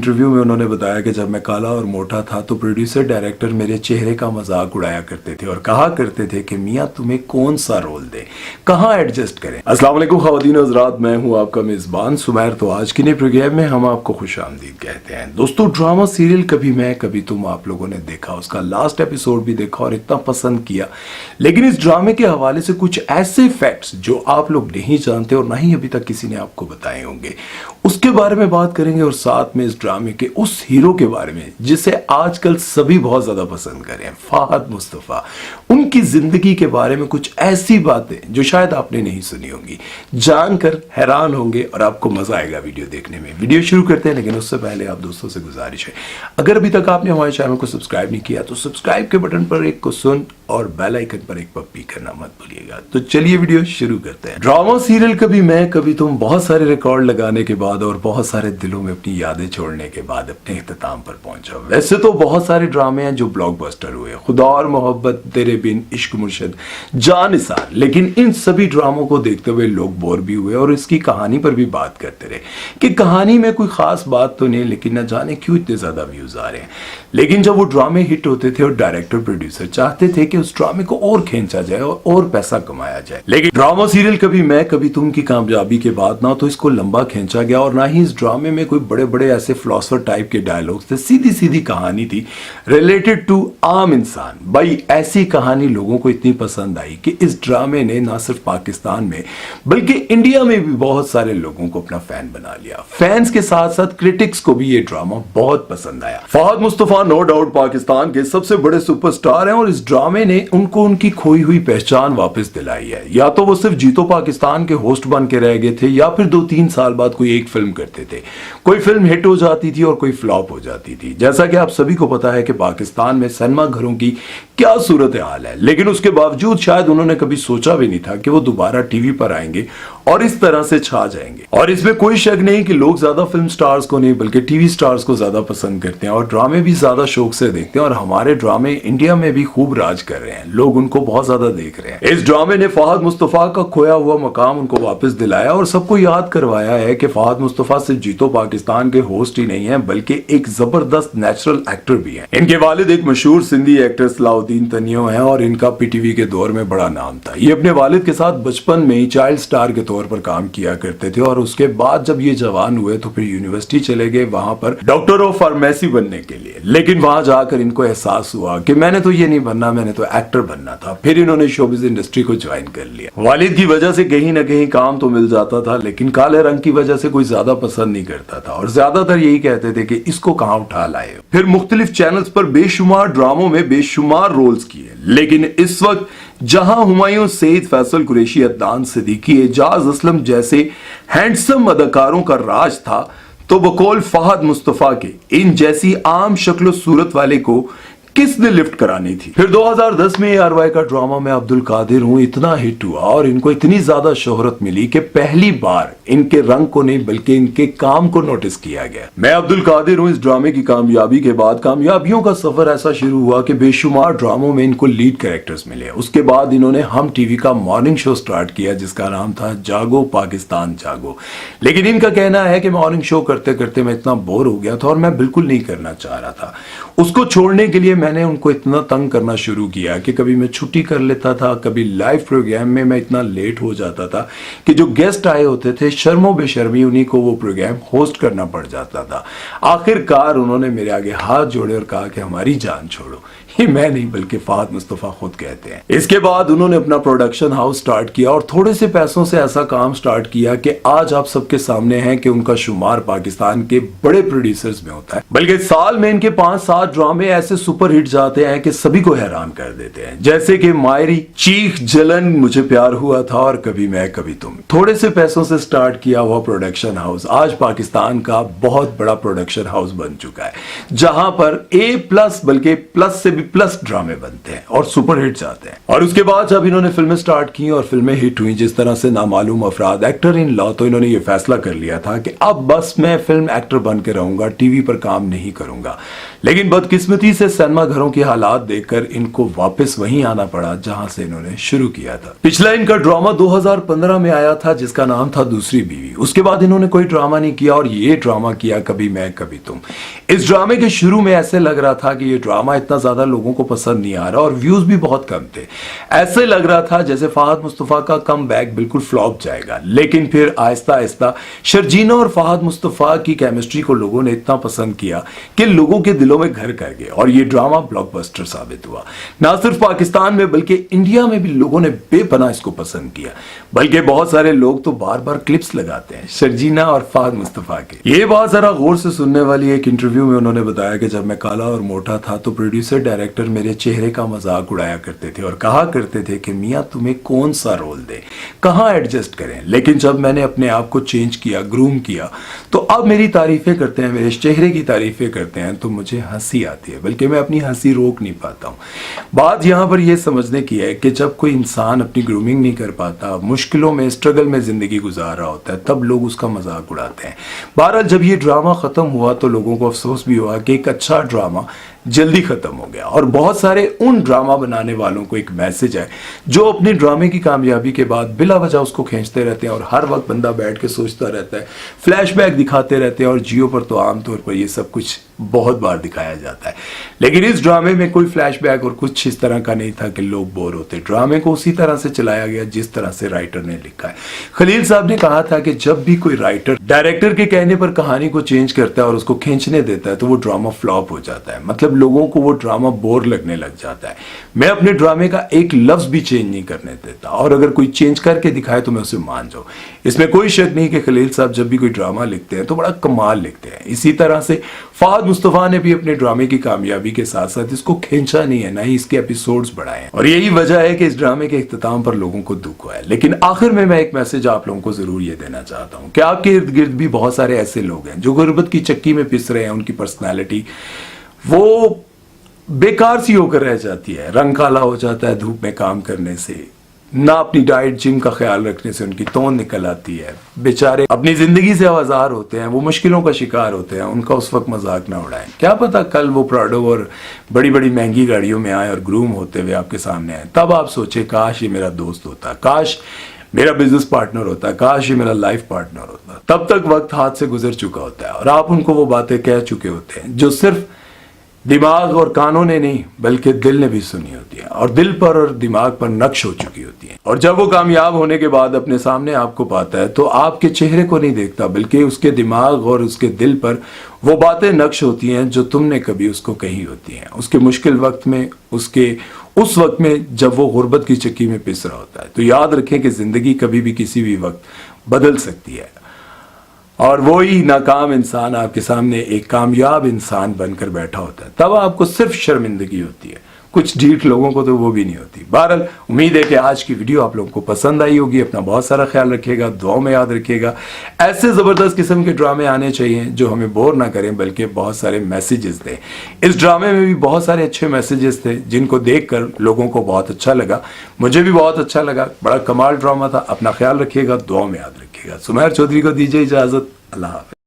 Interview में उन्होंने बताया कि जब मैं काला और मोटा था तो प्रोड्यूसर डायरेक्टर मेरे चेहरे का मजाक उड़ाया करते थे और कहा करते थे कि मियां तुम्हें कौन सा रोल दे, कहां एडजस्ट करें। अस्सलाम वालेकुम ख़वातीन और हज़रात, मैं हूं आपका मेज़बान सुमैर। तो आज की नए प्रोग्राम में हम आपको खुशामदीद कहते हैं। दोस्तों, ड्रामा सीरियल कभी मैं कभी तुम आप लोगों ने देखा, उसका लास्ट एपिसोड भी देखा और इतना पसंद किया, लेकिन इस ड्रामे के हवाले से कुछ ऐसे फैक्ट्स जो आप लोग नहीं जानते और ना ही अभी तक किसी ने आपको बताए होंगे, उसके बारे में बात करेंगे। और साथ में इस ड्रामे के उस हीरो के बारे में जिसे आजकल सभी बहुत ज्यादा पसंद कर रहे हैं, फहद मुस्तफा, उनकी जिंदगी के बारे में कुछ ऐसी बातें जो शायद आपने नहीं सुनी होंगी, जानकर हैरान होंगे और आपको मजा आएगा वीडियो देखने में। वीडियो शुरू करते हैं, लेकिन उससे पहले आप दोस्तों से गुजारिश है, अगर अभी तक आपने हमारे चैनल को सब्सक्राइब नहीं किया तो सब्सक्राइब के बटन पर एक को सुन और बेल आइकन पर एक पप्पी करना मत भूलिएगा। तो चलिए वीडियो शुरू करते हैं। ड्रामा सीरियल कभी मैं कभी तुम बहुत सारे रिकॉर्ड लगाने के बाद और बहुत सारे दिलों में अपनी यादें छोड़ने के बाद अपने इख्तिताम पर पहुंचा। वैसे तो बहुत सारे ड्रामे हैं जो ब्लॉकबस्टर हुए, खुदा और मोहब्बत, तेरे बिन, इश्क मुर्शिद, जानिसार, लेकिन इन सभी ड्रामों को देखते हुए लोग बोर भी हुए और इसकी कहानी पर भी बात करते रहे कि कहानी में कोई खास बात तो नहीं, लेकिन न जाने क्यों इतने ज्यादा व्यूज आ रहे हैं। लेकिन जब वो ड्रामे हिट होते थे और डायरेक्टर प्रोड्यूसर चाहते थे कि उस ड्रामे को और खींचा जाए और पैसा कमाया जाए, लेकिन ड्रामा सीरियल कभी मैं कभी तुम की कामयाबी के बाद ना तो इसको लंबा खींचा गया और ना ही इस ड्रामे में कोई बड़े बड़े ऐसे फिलोसफर टाइप के डायलॉग्स थे। सीधी सीधी कहानी थी रिलेटेड टू आम इंसान। भाई, ऐसी कहानी लोगों को इतनी पसंद आई कि इस ड्रामे ने ना सिर्फ पाकिस्तान में बल्कि इंडिया में भी बहुत सारे लोगों को अपना फैन बना लिया। फैंस के साथ साथ क्रिटिक्स को भी ये ड्रामा बहुत पसंद आया। फहद मुस्तफा नो डाउट पाकिस्तान के सबसे बड़े सुपरस्टार हैं और इस ड्रामे ने उनको उनकी खोई हुई पहचान वापस दिलाई है। या तो वो सिर्फ जीतो पाकिस्तान के होस्ट बन के रह गए थे या फिर 2-3 साल बाद कोई एक फिल्म करते थे। कोई फिल्म हिट हो जाती थी और कोई फ्लॉप हो जाती थी। जैसा कि आप सभी को पता है कि पाकिस्तान में सिनेमा घरों की क्या सूरत हाल है, लेकिन उसके बावजूद शायद उन्होंने कभी सोचा भी नहीं था कि वो दोबारा टीवी पर आएंगे और इस तरह से छा जाएंगे। और इसमें कोई शक नहीं कि लोग ज्यादा फिल्म स्टार्स को नहीं बल्कि टीवी स्टार्स को ज्यादा पसंद करते हैं और ड्रामे भी ज्यादा शौक से देखते हैं और हमारे ड्रामे इंडिया में भी खूब राज कर रहे हैं, लोग उनको बहुत ज्यादा देख रहे हैं। इस ड्रामे ने फहद मुस्तफा का खोया हुआ मकाम उनको वापस दिलाया और सबको याद करवाया है कि फहद मुस्तफा सिर्फ जीतो पाकिस्तान के होस्ट ही नहीं है बल्कि एक जबरदस्त नेचुरल एक्टर भी है। इनके वालिद एक मशहूर सिंधी एक्टर सलाउद्दीन तनियो है और इनका पीटीवी के दौर में बड़ा नाम था। ये अपने वालिद के साथ बचपन में ही चाइल्ड स्टार के तौर पर काम किया करते थे और उसके बाद जब ये जवान हुए तो फिर यूनिवर्सिटी चले गए वहां पर डॉक्टर ऑफ फार्मेसी बनने के लिए। लेकिन वहां जाकर इनको एहसास हुआ कि मैंने तो ये नहीं बनना, मैंने तो एक्टर बनना था। फिर इन्होंने शोबिज इंडस्ट्री को ज्वाइन कर लिया। वालिद की वजह से कहीं ना कहीं काम तो मिल जाता था, लेकिन काले रंग की वजह से कोई ज्यादा पसंद नहीं करता था और ज्यादातर यही कहते थे कि इसको कहां उठा लाए। फिर मुख्तलिफ चैनल्स पर बेशुमार ड्रामों में बेशुमार रोल्स किए, लेकिन इस वक्त जहां हुमायूं, सईद, फैसल कुरैशी, अदनान सिद्दीकी, एजाज असलम जैसे हैंडसम अदाकारों का राज था, तो बकौल फहद मुस्तफा के इन जैसी आम शक्ल सूरत वाले को किसने लिफ्ट करानी थी। फिर 2010 में आरवाई का ड्रामा मैं अब्दुल कादिर हूं इतना हिट हुआ और इनको इतनी ज्यादा शोहरत मिली कि पहली बार इनके रंग को नहीं बल्कि इनके काम को नोटिस किया गया। मैं अब्दुल कादिर हूं इस ड्रामे की कामयाबी के बाद कामयाबियों का सफर ऐसा शुरू हुआ कि बेशुमार ड्रामों में इनको लीड कैरेक्टर्स मिले। उसके बाद इन्होंने हम टीवी का मॉर्निंग शो स्टार्ट किया जिसका नाम था जागो पाकिस्तान जागो। लेकिन इनका कहना है कि मॉर्निंग शो करते करते मैं इतना बोर हो गया था और मैं बिल्कुल नहीं करना चाह रहा था। उसको छोड़ने के लिए मैंने उनको इतना तंग करना शुरू किया कि कभी मैं छुट्टी कर लेता था, कभी लाइव प्रोग्राम में मैं इतना लेट हो जाता था कि जो गेस्ट आए होते थे शर्मो बेशर्मी उन्हीं को वो प्रोग्राम होस्ट करना पड़ जाता था। आखिरकार उन्होंने मेरे आगे हाथ जोड़े और कहा कि हमारी जान छोड़ो। ये मैं नहीं बल्कि फहद मुस्तफा खुद कहते हैं। इसके बाद उन्होंने अपना प्रोडक्शन हाउस स्टार्ट किया और थोड़े से पैसों से ऐसा काम स्टार्ट किया कि आज आप सबके सामने है कि उनका शुमार पाकिस्तान के बड़े प्रोड्यूसर्स में होता है। बल्कि साल में इनके 5-7 ड्रामे ऐसे सुपर हिट जाते हैं कि सभी को हैरान कर देते हैं, जैसे कि मायरी, चीख, जलन, मुझे प्यार हुआ था और कभी मैं कभी तुम। थोड़े से पैसों से स्टार्ट किया हुआ प्रोडक्शन हाउस आज पाकिस्तान का बहुत बड़ा प्रोडक्शन हाउस बन चुका है, जहां पर A+ बल्कि प्लस से भी प्लस ड्रामे बनते हैं और सुपर हिट जाते हैं। और उसके बाद जब इन्होंने फिल्में स्टार्ट की और फिल्में हिट हुई, जिस तरह से नामालूम अफराद, एक्टर इन लॉ, तो इन्होंने ये फैसला कर लिया था कि अब बस मैं फिल्म एक्टर बन के रहूंगा, टीवी पर काम नहीं करूंगा। लेकिन बदकिस्मती से सिनेमा सिनेमा घरों के हालात देखकर इनको वापस वहीं आना पड़ा जहां से इन्होंने शुरू किया था। पिछला इनका ड्रामा 2015 में आया था जिसका नाम था दूसरी बीवी। उसके बाद इन्होंने कोई ड्रामा नहीं किया और ये ड्रामा किया कभी मैं कभी तुम। इस ड्रामे के शुरू में ऐसे लग रहा था कि ये ड्रामा इतना ज्यादा लोगों को पसंद नहीं आ रहा और व्यूज भी बहुत कम थे। ऐसे लग रहा था जैसे फहद मुस्तफा का कम बैक बिल्कुल फ्लॉप जाएगा, लेकिन फिर आहिस्ता आहिस्ता शर्जीना और फहद मुस्तफा की केमिस्ट्री को लोगों ने इतना पसंद किया कि लोगों के दिलों में घर कर गए और ये ड्रामा ब्लॉकबस्टर साबित हुआ। ना सिर्फ पाकिस्तान में बल्कि इंडिया में भी लोगों ने बेपनाह इसको पसंद किया, बल्कि बहुत सारे लोग तो बार बार क्लिप्स लगाते हैं शर्जीना और फहद मुस्तफा के। ये बात जरा गौर से सुनने वाली। एक इंटरव्यू में उन्होंने बताया कि जब मैं काला और मोटा था तो प्रोड्यूसर डायरेक्टर मेरे चेहरे का मजाक उड़ाया करते थे और कहा करते थे कि मियां तुम्हें कौन सा रोल दे, कहां एडजस्ट करें। लेकिन जब मैंने अपने आप को चेंज किया, ग्रूम किया, तो अब मेरी तारीफें करते हैं, मेरे चेहरे की तारीफें करते हैं तो मुझे हंसी आती है, बल्कि मैं अपनी हंसी रोक नहीं पाता हूं। बात यहां पर यह समझने की है कि जब कोई इंसान अपनी ग्रूमिंग नहीं कर पाता, मुश्किलों में, स्ट्रगल में जिंदगी गुजार रहा होता है, तब लोग उसका मजाक उड़ाते हैं। बहरहाल जब ये ड्रामा खत्म हुआ तो लोगों को अफसोस भी हुआ कि एक अच्छा ड्रामा जल्दी खत्म हो गया। और बहुत सारे उन ड्रामा बनाने वालों को एक मैसेज है जो अपने ड्रामे की कामयाबी के बाद बिला वजह उसको खींचते रहते हैं और हर वक्त बंदा बैठ के सोचता रहता है, फ्लैशबैक दिखाते रहते हैं। और जियो पर तो आमतौर पर ये सब कुछ बहुत बार दिखाया जाता है, लेकिन इस ड्रामे में कोई फ्लैशबैक और कुछ इस तरह का नहीं था कि लोग बोर होते। ड्रामे को उसी तरह से चलाया गया जिस तरह से राइटर ने लिखा है। खलील साहब ने कहा था कि जब भी कोई राइटर डायरेक्टर के कहने पर कहानी को चेंज करता है और उसको खींचने देता है तो वो ड्रामा फ्लॉप हो जाता है, मतलब लोगों को वो ड्रामा बोर लगने लग जाता है। मैं अपने ड्रामे का एक लफ्ज भी चेंज नहीं करने देता और अगर कोई चेंज करके दिखाए तो मैं उसे मान जाऊं। इसमें कोई शक नहीं कि खलील साहब जब भी कोई ड्रामा लिखते हैं तो बड़ा कमाल लिखते हैं। इसी तरह से फहद मुस्तफा ने भी अपने ड्रामे की कामयाबी के साथ साथ इसको खींचा नहीं है, ना ही इसके एपिसोड्स बढ़ाए, और यही वजह है कि इस ड्रामे के इख्तिताम पर लोगों को दुख हुआ है। लेकिन आखिर में मैं एक मैसेज आप लोगों को जरूर ये देना चाहता हूं कि आपके इर्द गिर्द भी बहुत सारे ऐसे लोग हैं जो गुर्बत की चक्की में पिस रहे हैं। उनकी पर्सनैलिटी वो बेकार सी होकर रह जाती है, रंग काला हो जाता है धूप में काम करने से, ना अपनी डाइट जिम का ख्याल रखने से उनकी तोन निकल आती है। बेचारे अपनी जिंदगी से आवाजार होते हैं, वो मुश्किलों का शिकार होते हैं, उनका उस वक्त मजाक ना उड़ाएं। क्या पता कल वो प्राडो और बड़ी बड़ी महंगी गाड़ियों में आए और ग्रूम होते हुए आपके सामने आए, तब आप सोचे काश ये मेरा दोस्त होता, काश मेरा बिजनेस पार्टनर होता, काश ये मेरा लाइफ पार्टनर होता। तब तक वक्त हाथ से गुजर चुका होता है और आप उनको वो बातें कह चुके होते हैं जो सिर्फ दिमाग और कानों ने नहीं बल्कि दिल ने भी सुनी होती है और दिल पर और दिमाग पर नक्श हो चुकी होती है। और जब वो कामयाब होने के बाद अपने सामने आपको पाता है तो आपके चेहरे को नहीं देखता बल्कि उसके दिमाग और उसके दिल पर वो बातें नक्श होती हैं जो तुमने कभी उसको कही होती हैं, उसके मुश्किल वक्त में, उसके उस वक्त में जब वो गुर्बत की चक्की में पिस रहा होता है। तो याद रखें कि जिंदगी कभी भी किसी भी वक्त बदल सकती है और वो ही नाकाम इंसान आपके सामने एक कामयाब इंसान बनकर बैठा होता है। तब आपको सिर्फ शर्मिंदगी होती है, कुछ ढीठ लोगों को तो वो भी नहीं होती। बहरहाल उम्मीद है कि आज की वीडियो आप लोगों को पसंद आई होगी। अपना बहुत सारा ख्याल रखिएगा, दुआओं में याद रखिएगा। ऐसे जबरदस्त किस्म के ड्रामे आने चाहिए जो हमें बोर ना करें बल्कि बहुत सारे मैसेजेस दें। इस ड्रामे में भी बहुत सारे अच्छे मैसेजेस थे जिनको देखकर लोगों को बहुत अच्छा लगा, मुझे भी बहुत अच्छा लगा। बड़ा कमाल ड्रामा था। अपना ख्याल रखिएगा, दुआओं में याद रखिएगा। सुमैर चौधरी को दीजिए इजाजत। अल्लाह हाफ़िज़।